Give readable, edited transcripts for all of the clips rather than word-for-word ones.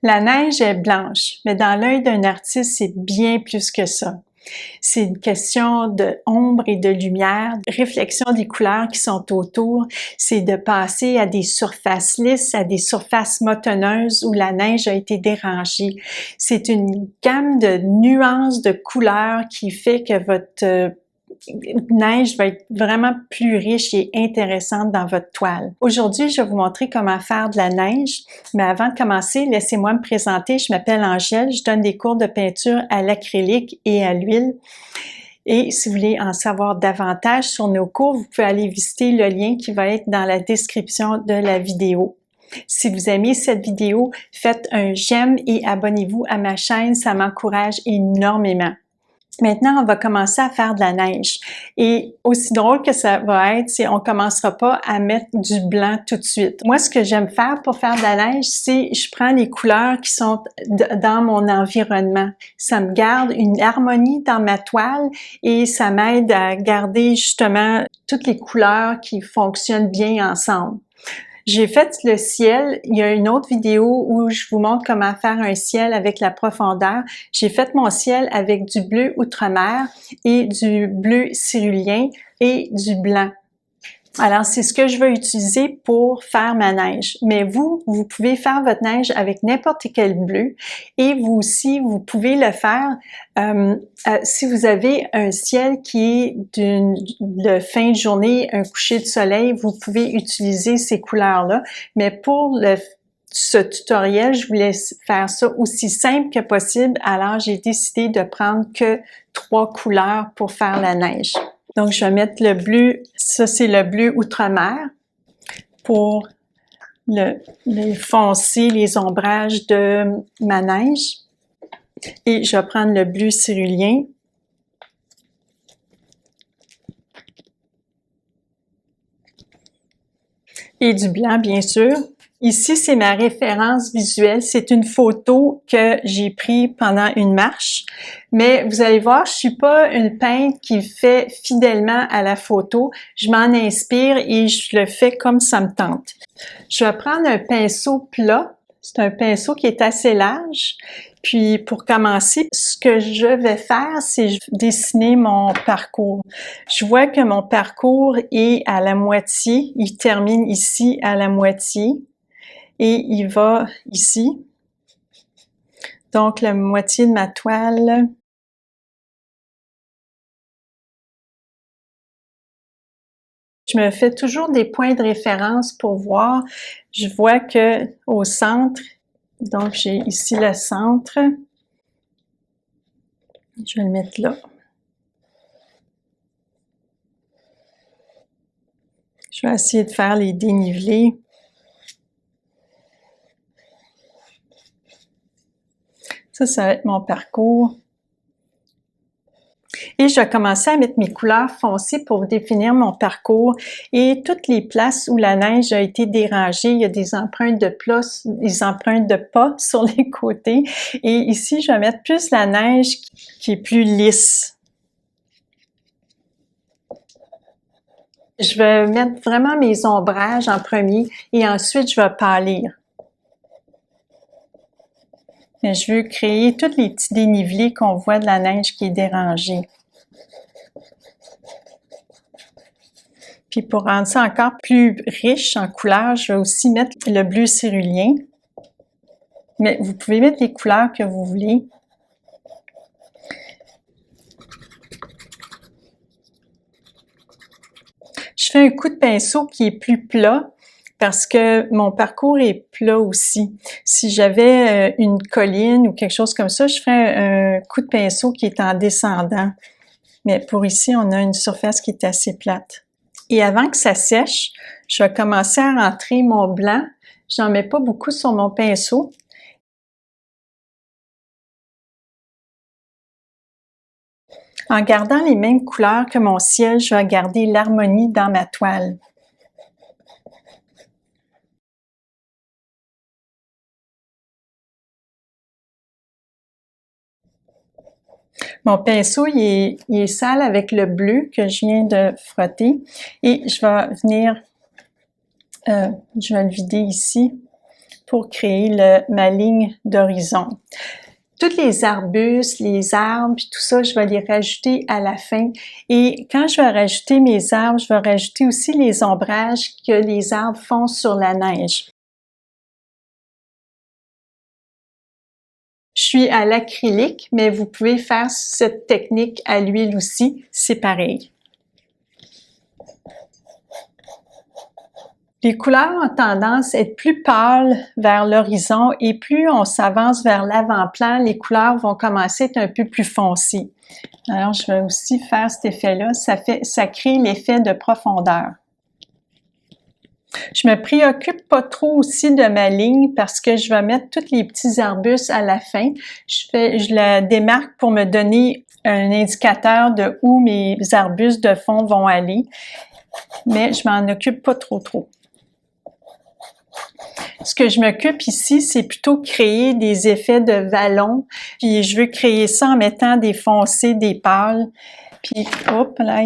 La neige est blanche, mais dans l'œil d'un artiste, c'est bien plus que ça. C'est une question de ombre et de lumière, de réflexion des couleurs qui sont autour. C'est de passer à des surfaces lisses, à des surfaces motonneuses où la neige a été dérangée. C'est une gamme de nuances de couleurs qui fait que votre neige va être vraiment plus riche et intéressante dans votre toile. Aujourd'hui, je vais vous montrer comment faire de la neige, mais avant de commencer, laissez-moi me présenter. Je m'appelle Angèle, je donne des cours de peinture à l'acrylique et à l'huile. Et si vous voulez en savoir davantage sur nos cours, vous pouvez aller visiter le lien qui va être dans la description de la vidéo. Si vous aimez cette vidéo, faites un j'aime et abonnez-vous à ma chaîne, ça m'encourage énormément. Maintenant, on va commencer à faire de la neige. Et aussi drôle que ça va être, c'est on commencera pas à mettre du blanc tout de suite. Moi, ce que j'aime faire pour faire de la neige, c'est je prends les couleurs qui sont dans mon environnement. Ça me garde une harmonie dans ma toile et ça m'aide à garder justement toutes les couleurs qui fonctionnent bien ensemble. J'ai fait le ciel, il y a une autre vidéo où je vous montre comment faire un ciel avec la profondeur. J'ai fait mon ciel avec du bleu outre-mer et du bleu cyrulien et du blanc. Alors, c'est ce que je vais utiliser pour faire ma neige. Mais vous pouvez faire votre neige avec n'importe quel bleu et vous aussi, vous pouvez le faire si vous avez un ciel qui est de fin de journée, un coucher de soleil, vous pouvez utiliser ces couleurs-là. Mais pour ce tutoriel, je voulais faire ça aussi simple que possible. Alors, j'ai décidé de prendre que 3 couleurs pour faire la neige. Donc, je vais mettre le bleu, ça c'est le bleu outre-mer pour le foncer les ombrages de ma neige. Et je vais prendre le bleu cyrulien. Et du blanc, bien sûr. Ici, c'est ma référence visuelle. C'est une photo que j'ai prise pendant une marche. Mais vous allez voir, je suis pas une peintre qui fait fidèlement à la photo. Je m'en inspire et je le fais comme ça me tente. Je vais prendre un pinceau plat. C'est un pinceau qui est assez large. Puis, pour commencer, ce que je vais faire, c'est dessiner mon parcours. Je vois que mon parcours est à la moitié. Il termine ici à la moitié. Et il va ici. Donc, la moitié de ma toile. Je me fais toujours des points de référence pour voir. Je vois que au centre, donc j'ai ici le centre. Je vais le mettre là. Je vais essayer de faire les dénivelés. Ça va être mon parcours. Et je vais commencer à mettre mes couleurs foncées pour définir mon parcours. Et toutes les places où la neige a été dérangée, il y a des empreintes de pas sur les côtés. Et ici, je vais mettre plus la neige qui est plus lisse. Je vais mettre vraiment mes ombrages en premier et ensuite je vais pâlir. Mais je veux créer tous les petits dénivelés qu'on voit de la neige qui est dérangée. Puis pour rendre ça encore plus riche en couleurs, je vais aussi mettre le bleu cyrulien. Mais vous pouvez mettre les couleurs que vous voulez. Je fais un coup de pinceau qui est plus plat parce que mon parcours est plat aussi. Si j'avais une colline ou quelque chose comme ça, je ferais un coup de pinceau qui est en descendant. Mais pour ici, on a une surface qui est assez plate. Et avant que ça sèche, je vais commencer à rentrer mon blanc. J'en mets pas beaucoup sur mon pinceau. En gardant les mêmes couleurs que mon ciel, je vais garder l'harmonie dans ma toile. Mon pinceau, il est sale avec le bleu que je viens de frotter et je vais venir, je vais le vider ici pour créer ma ligne d'horizon. Tous les arbustes, les arbres, puis tout ça, je vais les rajouter à la fin. Et quand je vais rajouter mes arbres, je vais rajouter aussi les ombrages que les arbres font sur la neige. Je suis à l'acrylique, mais vous pouvez faire cette technique à l'huile aussi, c'est pareil. Les couleurs ont tendance à être plus pâles vers l'horizon et plus on s'avance vers l'avant-plan, les couleurs vont commencer à être un peu plus foncées. Alors, je vais aussi faire cet effet-là. Ça crée l'effet de profondeur. Je me préoccupe pas trop aussi de ma ligne parce que je vais mettre tous les petits arbustes à la fin. Je la démarque pour me donner un indicateur de où mes arbustes de fond vont aller, mais je m'en occupe pas trop. Ce que je m'occupe ici, c'est plutôt créer des effets de vallon. Puis je veux créer ça en mettant des foncés, des pâles. Puis, hop là.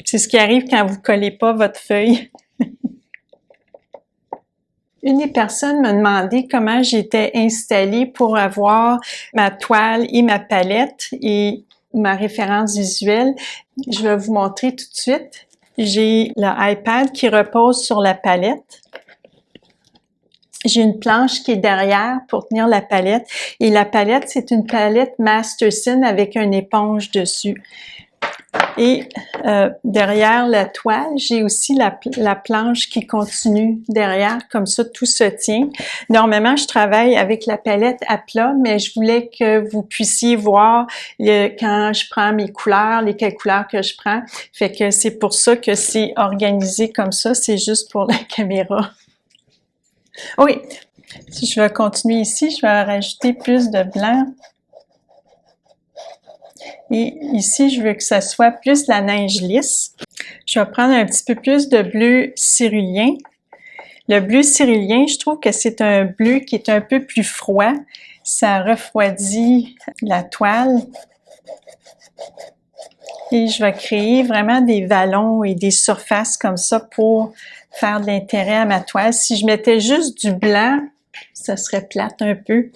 C'est ce qui arrive quand vous collez pas votre feuille. Une des personnes m'a demandé comment j'étais installée pour avoir ma toile et ma palette et ma référence visuelle. Je vais vous montrer tout de suite. J'ai l'iPad qui repose sur la palette. J'ai une planche qui est derrière pour tenir la palette. Et la palette, c'est une palette Masterson avec une éponge dessus. Et derrière la toile, j'ai aussi la planche qui continue derrière, comme ça tout se tient. Normalement, je travaille avec la palette à plat, mais je voulais que vous puissiez voir quand je prends mes couleurs, lesquelles couleurs que je prends. Fait que c'est pour ça que c'est organisé comme ça, c'est juste pour la caméra. Oui, si je vais continuer ici, je vais rajouter plus de blanc. Et ici, je veux que ça soit plus la neige lisse. Je vais prendre un petit peu plus de bleu cyrillien. Le bleu cyrillien, je trouve que c'est un bleu qui est un peu plus froid. Ça refroidit la toile. Et je vais créer vraiment des vallons et des surfaces comme ça pour faire de l'intérêt à ma toile. Si je mettais juste du blanc, ça serait plate un peu.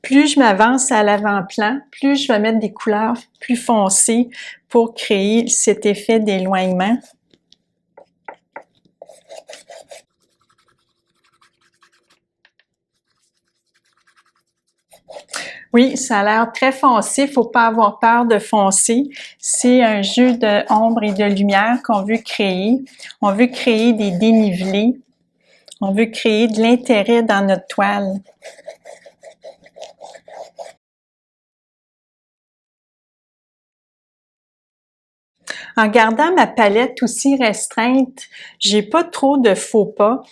Plus je m'avance à l'avant-plan, plus je vais mettre des couleurs plus foncées pour créer cet effet d'éloignement. Oui, ça a l'air très foncé, faut pas avoir peur de foncer. C'est un jeu d'ombre et de lumière qu'on veut créer. On veut créer des dénivelés. On veut créer de l'intérêt dans notre toile. En gardant ma palette aussi restreinte, j'ai pas trop de faux pas.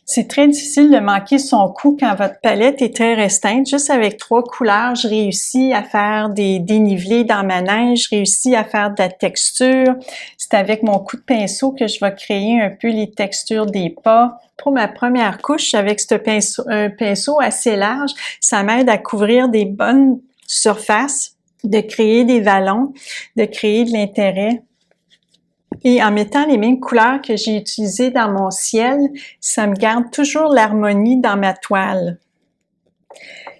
C'est très difficile de manquer son coup quand votre palette est très restreinte. Juste avec 3 couleurs, je réussis à faire des dénivelés dans ma neige, je réussis à faire de la texture. C'est avec mon coup de pinceau que je vais créer un peu les textures des pas. Pour ma première couche, avec un pinceau assez large, ça m'aide à couvrir des bonnes surfaces, de créer des vallons, de créer de l'intérêt. Et en mettant les mêmes couleurs que j'ai utilisées dans mon ciel, ça me garde toujours l'harmonie dans ma toile.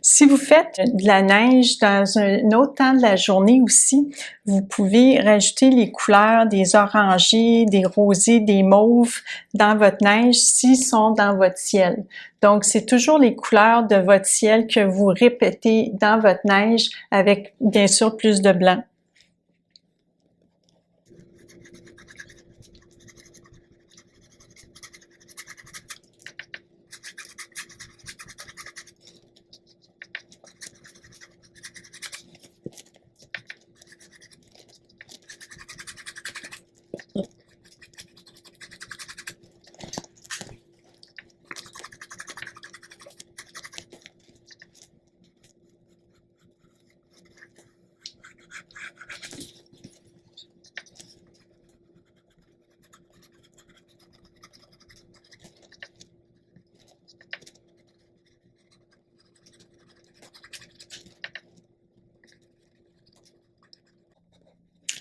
Si vous faites de la neige dans un autre temps de la journée aussi, vous pouvez rajouter les couleurs des orangés, des rosés, des mauves dans votre neige s'ils sont dans votre ciel. Donc, c'est toujours les couleurs de votre ciel que vous répétez dans votre neige avec, bien sûr, plus de blanc.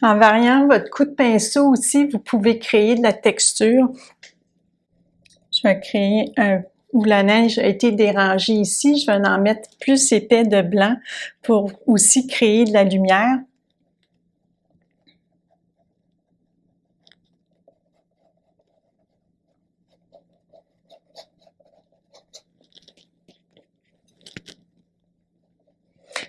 En variant votre coup de pinceau aussi, vous pouvez créer de la texture. Je vais créer où la neige a été dérangée ici, je vais en mettre plus épais de blanc pour aussi créer de la lumière.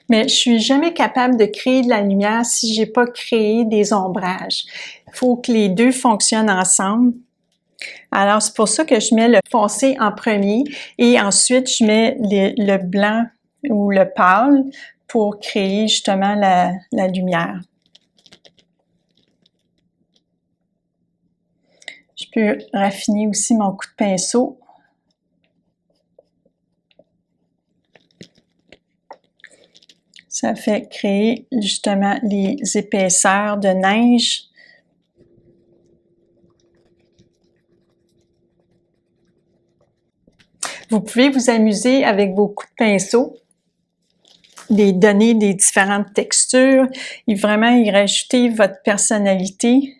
Mais je suis jamais capable de créer de la lumière si j'ai pas créé des ombrages. Il faut que les deux fonctionnent ensemble. Alors, c'est pour ça que je mets le foncé en premier et ensuite je mets le blanc ou le pâle pour créer justement la lumière. Je peux raffiner aussi mon coup de pinceau. Ça fait créer justement les épaisseurs de neige. Vous pouvez vous amuser avec vos coups de pinceau, donner des différentes textures et vraiment y rajouter votre personnalité.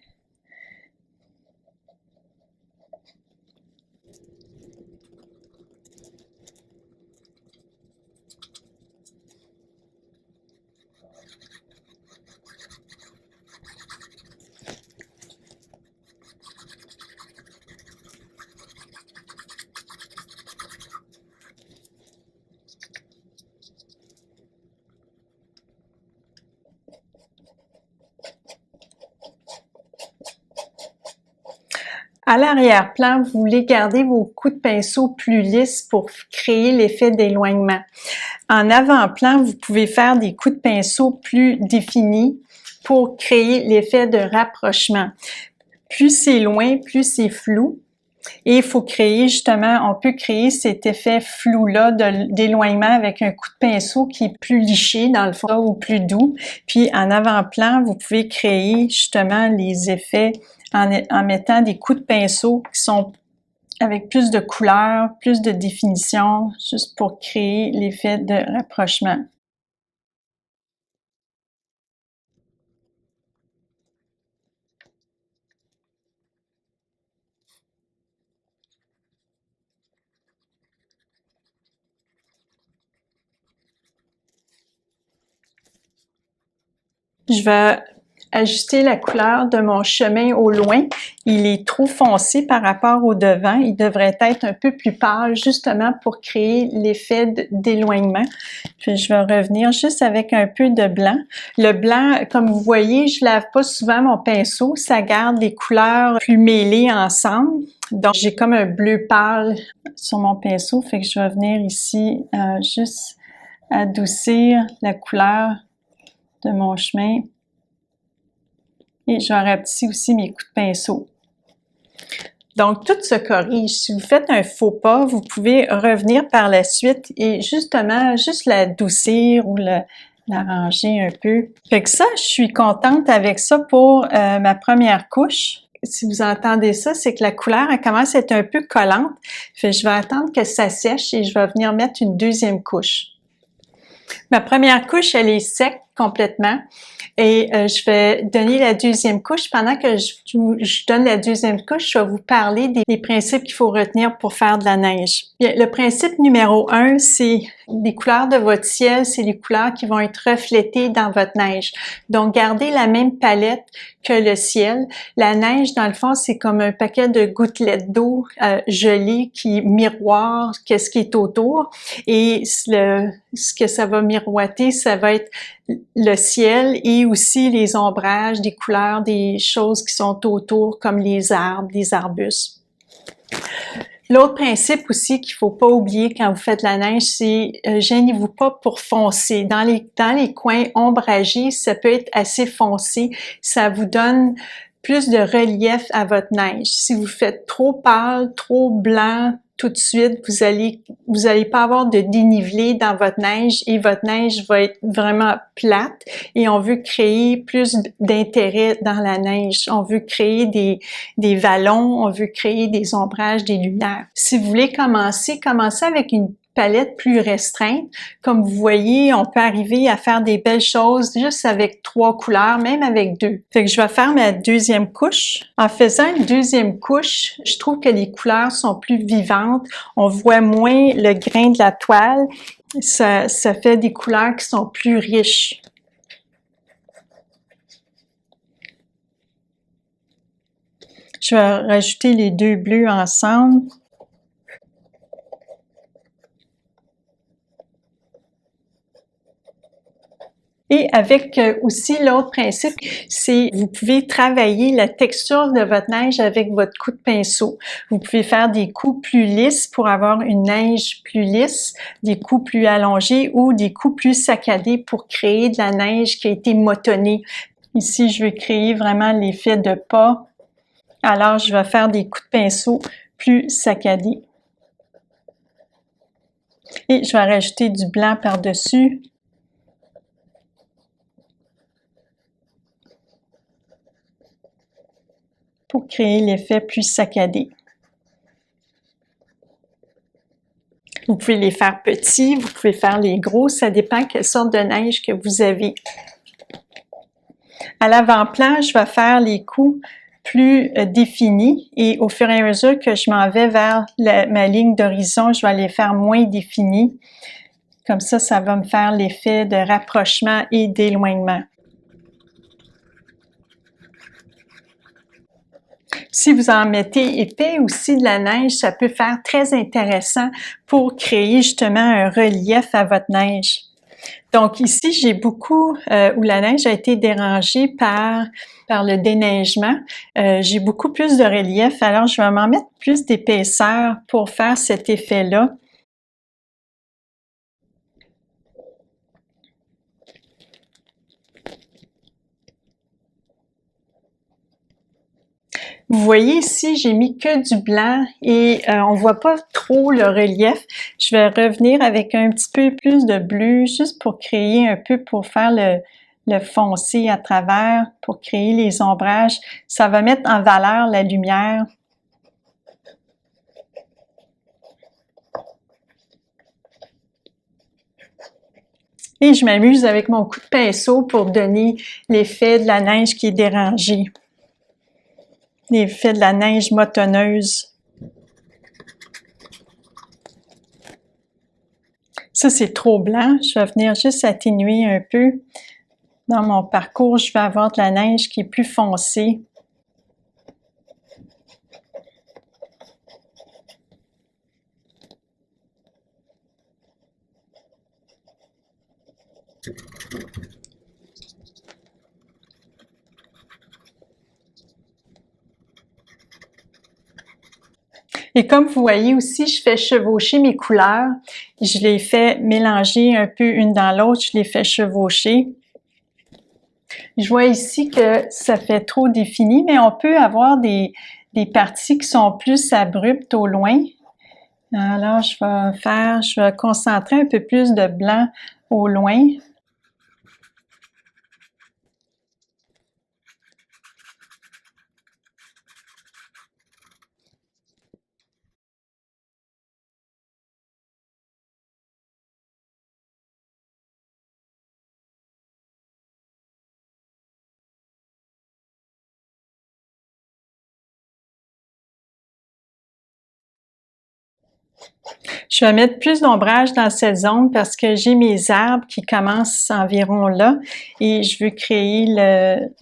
À l'arrière-plan, vous voulez garder vos coups de pinceau plus lisses pour créer l'effet d'éloignement. En avant-plan, vous pouvez faire des coups de pinceau plus définis pour créer l'effet de rapprochement. Plus c'est loin, plus c'est flou. Et il faut créer justement, on peut créer cet effet flou-là d'éloignement avec un coup de pinceau qui est plus liché dans le fond ou plus doux. Puis en avant-plan, vous pouvez créer justement les effets en mettant des coups de pinceau qui sont avec plus de couleurs, plus de définition, juste pour créer l'effet de rapprochement. Je vais ajuster la couleur de mon chemin au loin. Il est trop foncé par rapport au devant. Il devrait être un peu plus pâle justement pour créer l'effet d'éloignement. Puis je vais revenir juste avec un peu de blanc. Le blanc, comme vous voyez, je lave pas souvent mon pinceau. Ça garde les couleurs plus mêlées ensemble. Donc j'ai comme un bleu pâle sur mon pinceau. Fait que je vais venir ici juste adoucir la couleur de mon chemin. Et je rapetis aussi mes coups de pinceau. Donc, tout se corrige. Si vous faites un faux pas, vous pouvez revenir par la suite et justement, juste l'adoucir ou l'arranger un peu. Fait que ça, je suis contente avec ça pour ma première couche. Si vous entendez ça, c'est que la couleur, elle commence à être un peu collante. Fait que je vais attendre que ça sèche et je vais venir mettre une deuxième couche. Ma première couche, elle est sec complètement et je vais donner la deuxième couche. Pendant que je donne la deuxième couche, je vais vous parler des principes qu'il faut retenir pour faire de la neige. Bien, le principe numéro 1, c'est les couleurs de votre ciel, c'est les couleurs qui vont être reflétées dans votre neige. Donc, gardez la même palette que le ciel. La neige, dans le fond, c'est comme un paquet de gouttelettes d'eau gelées qui miroirent qu'est-ce qui est autour. Et ce que ça va miroiter, ça va être le ciel et aussi les ombrages, des couleurs, des choses qui sont autour, comme les arbres, les arbustes. L'autre principe aussi qu'il faut pas oublier quand vous faites la neige, c'est gênez-vous pas pour foncer. Dans les coins ombragés, ça peut être assez foncé. Ça vous donne plus de relief à votre neige. Si vous faites trop pâle, trop blanc, tout de suite, vous allez pas avoir de dénivelé dans votre neige et votre neige va être vraiment plate et on veut créer plus d'intérêt dans la neige. On veut créer des vallons, on veut créer des ombrages, des lumières. Si vous voulez commencer avec une palette plus restreinte. Comme vous voyez, on peut arriver à faire des belles choses juste avec 3 couleurs, même avec 2. Fait que je vais faire ma deuxième couche. En faisant une deuxième couche, je trouve que les couleurs sont plus vivantes. On voit moins le grain de la toile. Ça fait des couleurs qui sont plus riches. Je vais rajouter les 2 bleus ensemble. Et avec aussi l'autre principe, c'est vous pouvez travailler la texture de votre neige avec votre coup de pinceau. Vous pouvez faire des coups plus lisses pour avoir une neige plus lisse, des coups plus allongés ou des coups plus saccadés pour créer de la neige qui a été motonnée. Ici, je veux créer vraiment l'effet de pas. Alors, je vais faire des coups de pinceau plus saccadés. Et je vais rajouter du blanc par-dessus. Pour créer l'effet plus saccadé. Vous pouvez les faire petits, vous pouvez faire les gros, ça dépend quelle sorte de neige que vous avez. À l'avant-plan, je vais faire les coups plus définis et au fur et à mesure que je m'en vais vers ma ligne d'horizon, je vais les faire moins définis. Comme ça va me faire l'effet de rapprochement et d'éloignement. Si vous en mettez épais aussi de la neige, ça peut faire très intéressant pour créer justement un relief à votre neige. Donc ici, j'ai beaucoup où la neige a été dérangée par le déneigement. J'ai beaucoup plus de relief, alors je vais m'en mettre plus d'épaisseur pour faire cet effet-là. Vous voyez ici, j'ai mis que du blanc et on voit pas trop le relief. Je vais revenir avec un petit peu plus de bleu, juste pour créer un peu, pour faire le foncé à travers, pour créer les ombrages. Ça va mettre en valeur la lumière. Et je m'amuse avec mon coup de pinceau pour donner l'effet de la neige qui est dérangée. L'effet de la neige motonneuse. Ça, c'est trop blanc. Je vais venir juste atténuer un peu. Dans mon parcours, je vais avoir de la neige qui est plus foncée. Et comme vous voyez aussi, je fais chevaucher mes couleurs. Je les fais mélanger un peu une dans l'autre, je les fais chevaucher. Je vois ici que ça fait trop défini, mais on peut avoir des parties qui sont plus abruptes au loin. Alors, je vais concentrer un peu plus de blanc au loin. Je vais mettre plus d'ombrage dans cette zone parce que j'ai mes arbres qui commencent environ là et je veux créer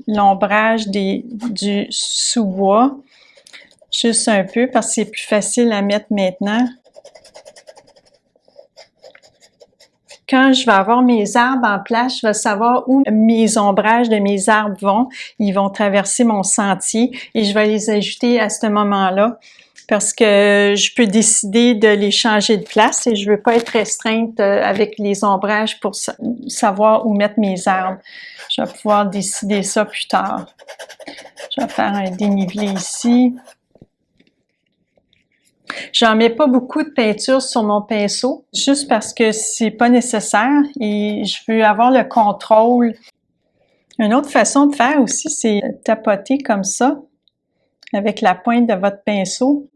l'ombrage du sous-bois juste un peu parce que c'est plus facile à mettre maintenant. Quand je vais avoir mes arbres en place, je vais savoir où mes ombrages de mes arbres vont. Ils vont traverser mon sentier et je vais les ajouter à ce moment-là parce que je peux décider de les changer de place et je veux pas être restreinte avec les ombrages pour savoir où mettre mes arbres. Je vais pouvoir décider ça plus tard. Je vais faire un dénivelé ici. J'en mets pas beaucoup de peinture sur mon pinceau, juste parce que c'est pas nécessaire et je veux avoir le contrôle. Une autre façon de faire aussi, c'est tapoter comme ça, avec la pointe de votre pinceau.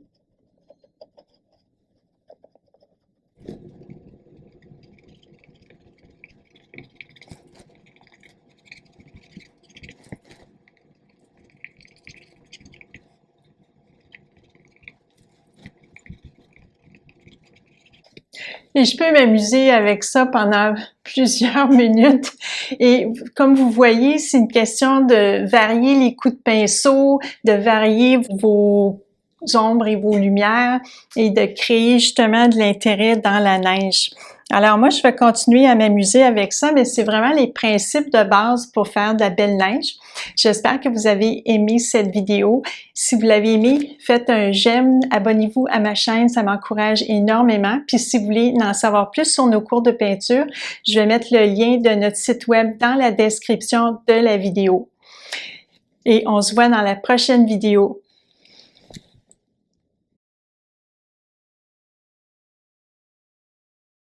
Et je peux m'amuser avec ça pendant plusieurs minutes. Et comme vous voyez, c'est une question de varier les coups de pinceau, de varier vos ombres et vos lumières et de créer justement de l'intérêt dans la neige. Alors moi, je vais continuer à m'amuser avec ça, mais c'est vraiment les principes de base pour faire de la belle neige. J'espère que vous avez aimé cette vidéo. Si vous l'avez aimé, faites un j'aime, abonnez-vous à ma chaîne, ça m'encourage énormément. Puis si vous voulez en savoir plus sur nos cours de peinture, je vais mettre le lien de notre site web dans la description de la vidéo. Et on se voit dans la prochaine vidéo.